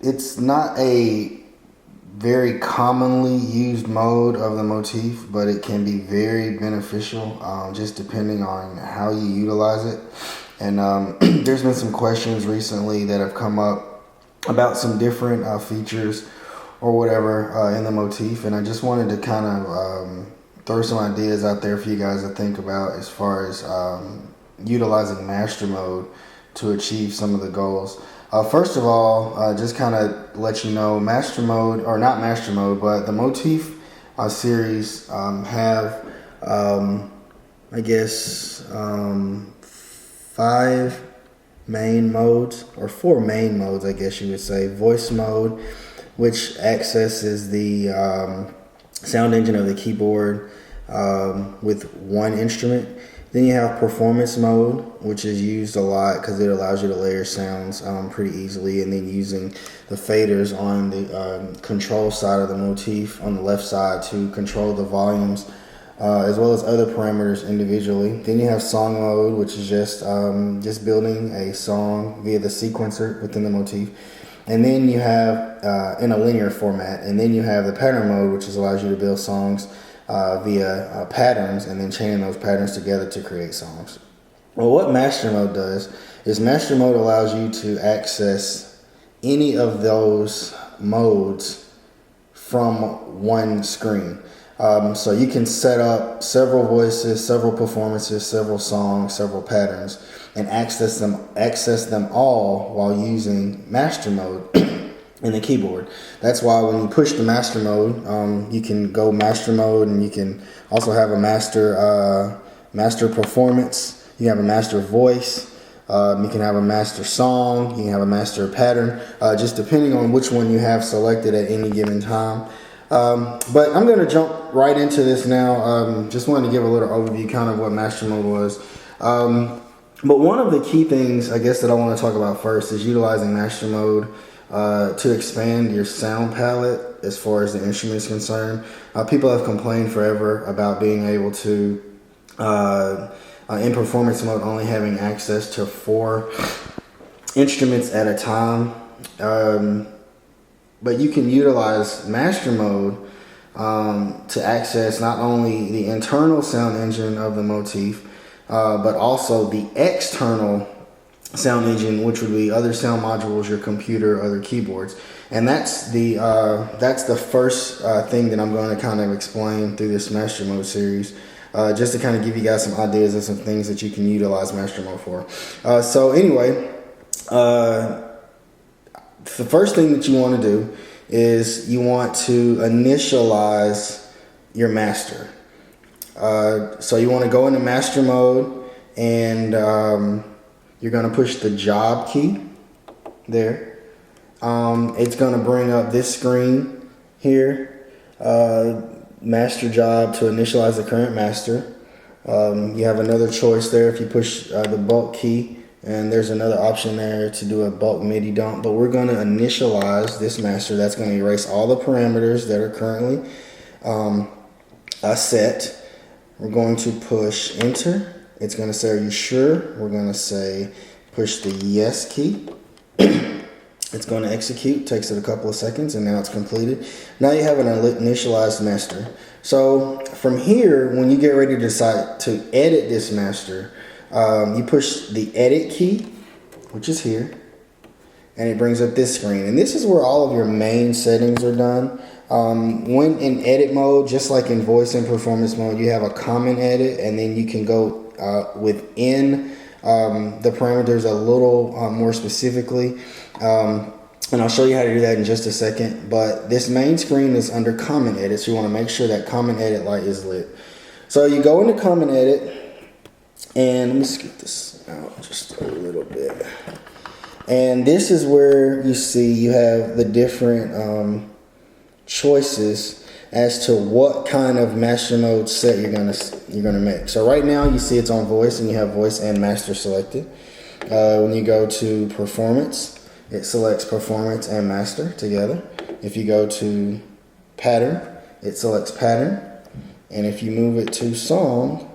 It's not a very commonly used mode of the motif, but it can be very beneficial, just depending on how you utilize it. And there's been some questions recently that have come up about some different features or whatever in the motif, and I just wanted to kind of throw some ideas out there for you guys to think about as far as utilizing master mode to achieve some of the goals. First of all, just kind of let you know, master mode, or not master mode, but the motif series have, I guess, 5 main modes, or 4 main modes, I guess you would say. Voice mode, which accesses the sound engine of the keyboard with one instrument. Then you have performance mode, which is used a lot because it allows you to layer sounds pretty easily, and then using the faders on the control side of the motif on the left side to control the volumes, as well as other parameters individually. Then you have song mode, which is just building a song via the sequencer within the motif. And then you have in a linear format. And then you have the pattern mode, which allows you to build songs via patterns, and then chaining those patterns together to create songs. Well, what master mode does is master mode allows you to access any of those modes from one screen. So you can set up several voices, several performances, several songs, several patterns, and access them all while using master mode in the keyboard. That's why when you push the master mode, you can go master mode, and you can also have a master performance. You can have a master voice. You can have a master song. You can have a master pattern, just depending on which one you have selected at any given time. But I'm going to jump right into this now. Just wanted to give a little overview, kind of what master mode was. But one of the key things, I guess, that I want to talk about first is utilizing master mode to expand your sound palette as far as the instrument is concerned. People have complained forever about being able to, in performance mode, only having access to 4 instruments at a time. But you can utilize master mode to access not only the internal sound engine of the motif, but also the external sound engine, which would be other sound modules, your computer, other keyboards. And that's the first thing that I'm going to kind of explain through this master mode series, just to kind of give you guys some ideas of some things that you can utilize master mode for. So anyway, the first thing that you want to do is you want to initialize your master. So you want to go into master mode, and you're going to push the job key there. It's going to bring up this screen here, master job to initialize the current master. You have another choice there if you push the bulk key, and there's another option there to do a bulk MIDI dump. But we're going to initialize this master. That's going to erase all the parameters that are currently set. We're going to push enter. It's going to say, are you sure? We're going to say, push the yes key. It's going to execute. Takes it a couple of seconds, and now it's completed. Now you have an initialized master. So from here, when you get ready to decide to edit this master, you push the edit key, which is here, and it brings up this screen. And this is where all of your main settings are done. When in edit mode, just like in voice and performance mode, you have a common edit, and then you can go within the parameters a little more specifically. And I'll show you how to do that in just a second. But this main screen is under common edit, so you want to make sure that common edit light is lit. So you go into common edit, and let me scoot this out just a little bit. And this is where you see you have the different choices as to what kind of master mode set you're gonna make. So right now you see it's on voice, and you have voice and master selected. When you go to performance, it selects performance and master together. If you go to pattern, it selects pattern. And if you move it to song,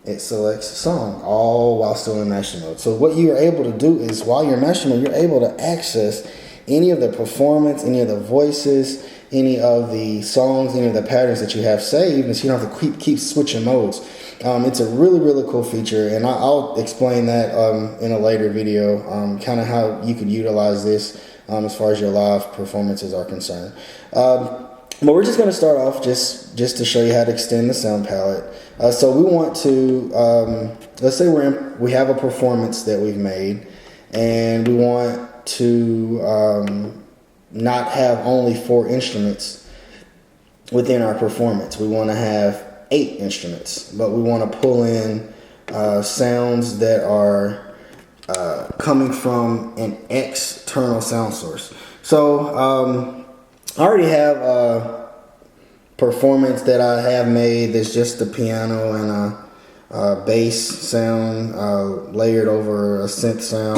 it selects song, all while still in master mode. So what you're able to do is, while you're in master mode, you're able to access any of the performance, any of the voices, any of the songs, any of the patterns that you have saved, and so you don't have to keep switching modes. It's a really, really cool feature, and I'll explain that in a later video, kind of how you could utilize this as far as your live performances are concerned. But we're just going to start off just to show you how to extend the sound palette. So we want to, let's say we have a performance that we've made, and we want to not have only 4 instruments within our performance. We want to have 8 instruments, but we want to pull in sounds that are coming from an external sound source. So I already have a performance that I have made that's just the piano and a bass sound layered over a synth sound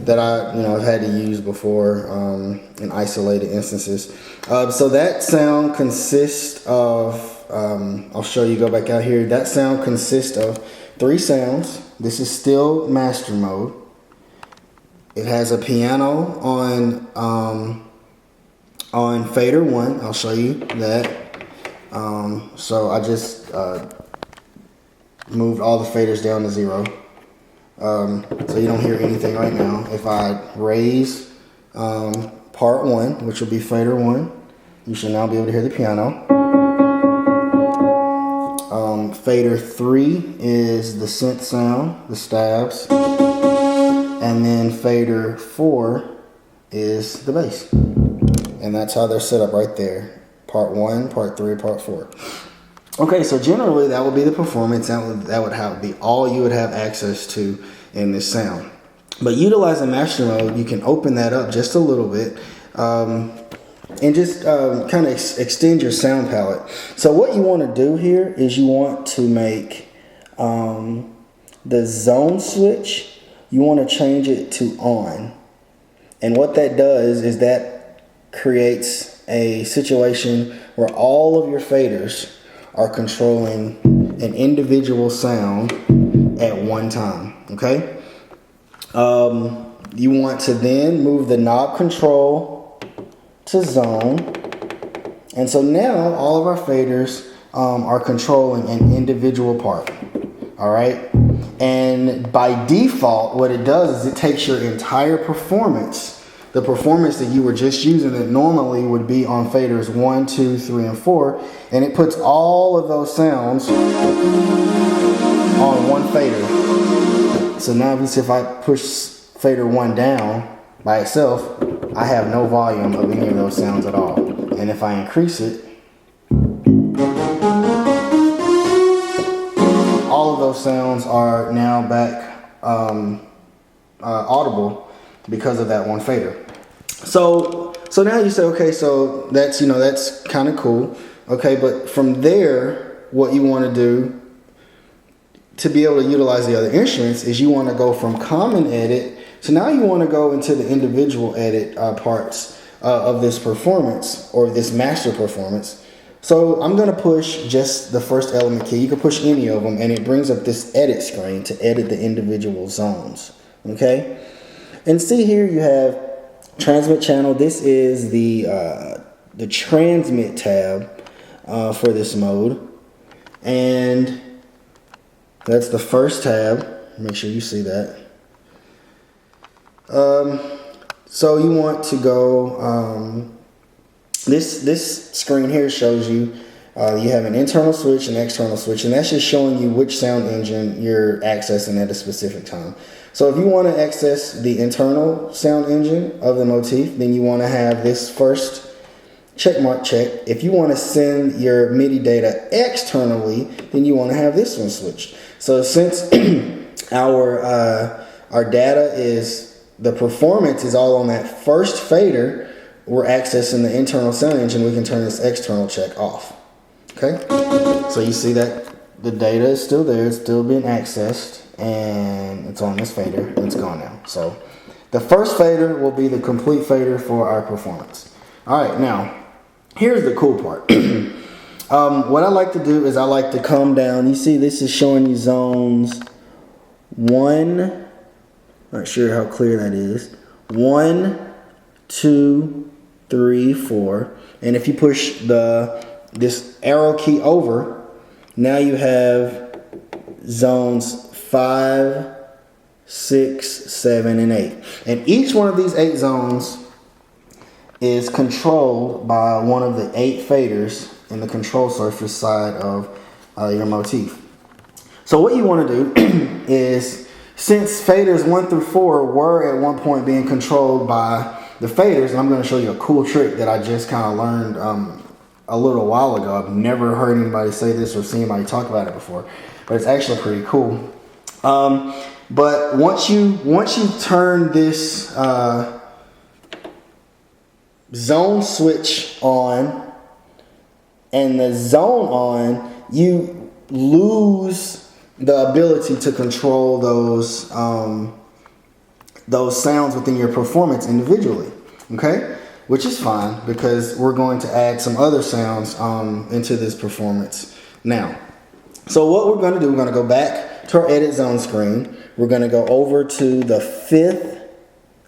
that I've had to use before in isolated instances. So that sound consists of, I'll show you, go back out here. That sound consists of 3 sounds. This is still master mode. It has a piano on fader 1. I'll show you that. So I just moved all the faders down to 0. So you don't hear anything right now. If I raise part 1, which will be fader 1, you should now be able to hear the piano. Fader 3 is the synth sound, the stabs. And then fader 4 is the bass. And that's how they're set up right there. Part 1, part 3, part 4. Okay, so generally that would be the performance. That would be all you would have access to in this sound. But utilizing master mode, you can open that up just a little bit and just kind of extend your sound palette. So what you want to do here is you want to make the zone switch, you want to change it to on. And what that does is that creates a situation where all of your faders are controlling an individual sound at one time, okay? You want to then move the knob control to zone. And so now all of our faders are controlling an individual part, all right? And by default, what it does is it takes your entire performance, the performance that you were just using that normally would be on faders 1, 2, 3, and 4, and it puts all of those sounds on one fader. So now if I push fader 1 down by itself, I have no volume of any of those sounds at all. And if I increase it, all of those sounds are now back audible because of that one fader. So now you say, okay, so that's kind of cool. Okay, but from there, what you want to do to be able to utilize the other instruments is you want to go from common edit. So now you want to go into the individual edit parts of this performance or this master performance. So I'm going to push just the first element key. You can push any of them, and it brings up this edit screen to edit the individual zones. Okay, and see here you have transmit channel. This is the transmit tab for this mode, and that's the first tab. Make sure you see that. So you want to go. This screen here shows you you have an internal switch and external switch, and that's just showing you which sound engine you're accessing at a specific time. So if you want to access the internal sound engine of the Motif, then you want to have this first check mark checked. If you want to send your MIDI data externally, then you want to have this one switched. So since our data is, the performance is all on that first fader, we're accessing the internal sound engine, we can turn this external check off. Okay, so you see that the data is still there, it's still being accessed, and it's on this fader, and it's gone now. So the first fader will be the complete fader for our performance. All right, now here's the cool part. What I like to do is I like to come down. You see, this is showing you zones 1. Not sure how clear that is. 1, 2, 3, 4. And if you push this arrow key over, now you have zones 5, 6, 7, and 8. And each one of these 8 zones is controlled by one of the 8 faders in the control surface side of your motif. So what you want to do is, since faders 1 through 4 were at one point being controlled by the faders, and I'm going to show you a cool trick that I just kind of learned a little while ago. I've never heard anybody say this or seen anybody talk about it before, but it's actually pretty cool. But once you turn this zone switch on and the zone on, you lose the ability to control those sounds within your performance individually, okay? Which is fine, because we're going to add some other sounds into this performance now. So what we're going to do, we're going to go back to our edit zone screen. We're going to go over to the 5th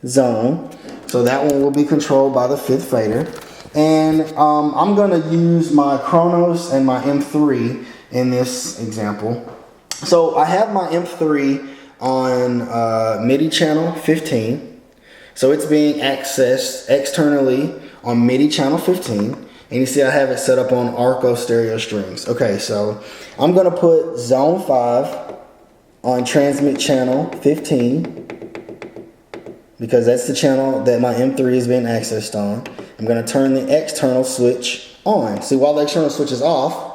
zone. So that one will be controlled by the 5th fader. And I'm going to use my Kronos and my M3 in this example. So I have my M3 on MIDI channel 15. So it's being accessed externally on MIDI channel 15. And you see I have it set up on Arco stereo strings. Okay, so I'm going to put zone 5 on transmit channel 15, because that's the channel that my M3 is being accessed on. I'm going to turn the external switch on. See, while the external switch is off,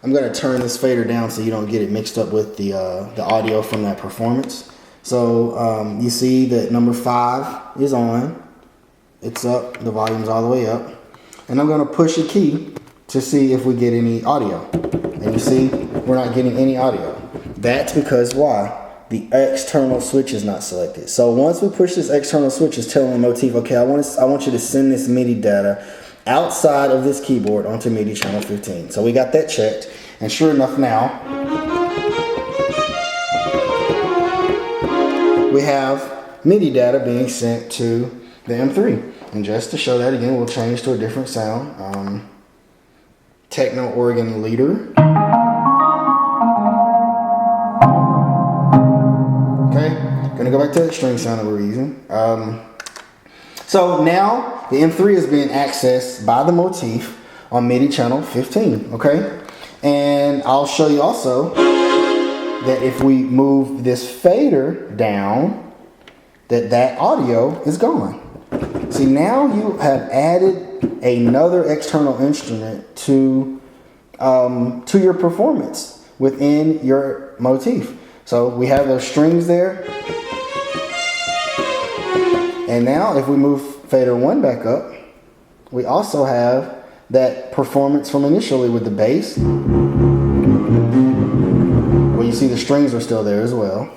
I'm going to turn this fader down so you don't get it mixed up with the audio from that performance. So you see that number 5 is on. It's up. The volume's all the way up. And I'm going to push a key to see if we get any audio. And you see we're not getting any audio. That's because why? The external switch is not selected. So once we push this external switch, it's telling the motif, okay, I want you to send this MIDI data outside of this keyboard onto MIDI channel 15. So we got that checked, and sure enough now, we have MIDI data being sent to the M3. And just to show that again, we'll change to a different sound. Techno organ leader. Okay, gonna go back to that string sound that we're using. So now the M3 is being accessed by the motif on MIDI channel 15, okay? And I'll show you also that if we move this fader down, that audio is gone. See, now you have added another external instrument to your performance within your motif. So we have those strings there. And now if we move fader 1 back up, we also have that performance from initially with the bass. Well, you see the strings are still there as well.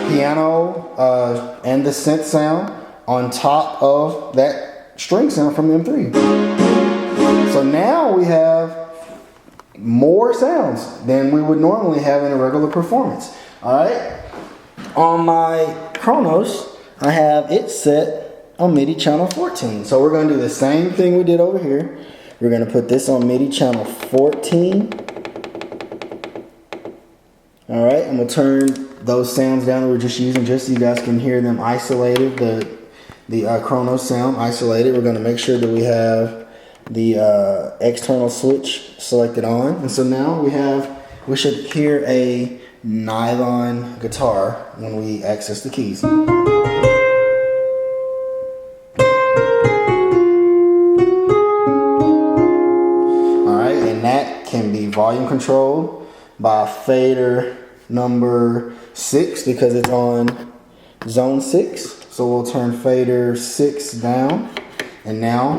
Piano and the synth sound on top of that string sound from the M3. So now we have more sounds than we would normally have in a regular performance. Alright? On my Kronos, I have it set on MIDI channel 14. So we're going to do the same thing we did over here. We're going to put this on MIDI channel 14. Alright, I'm going to turn those sounds down that we're just using just so you guys can hear them isolated, the Kronos sound isolated. We're going to make sure that we have the external switch selected on. And so now we should hear a nylon guitar when we access the keys. Alright, and that can be volume controlled by fader number 6 because it's on zone 6. So we'll turn fader 6 down, and now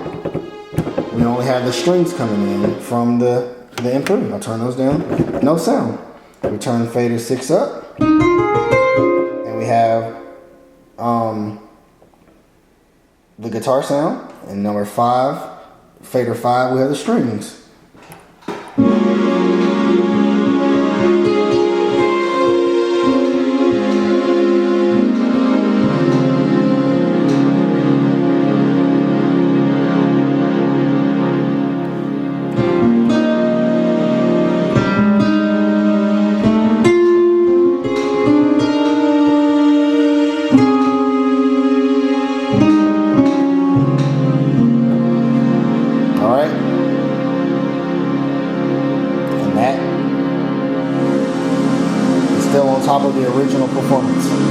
we only have the strings coming in from the M3. I'll turn those down. No sound. We turn fader 6 up, and we have the guitar sound, and number 5, fader 5, we have the strings. Still on top of the original performance.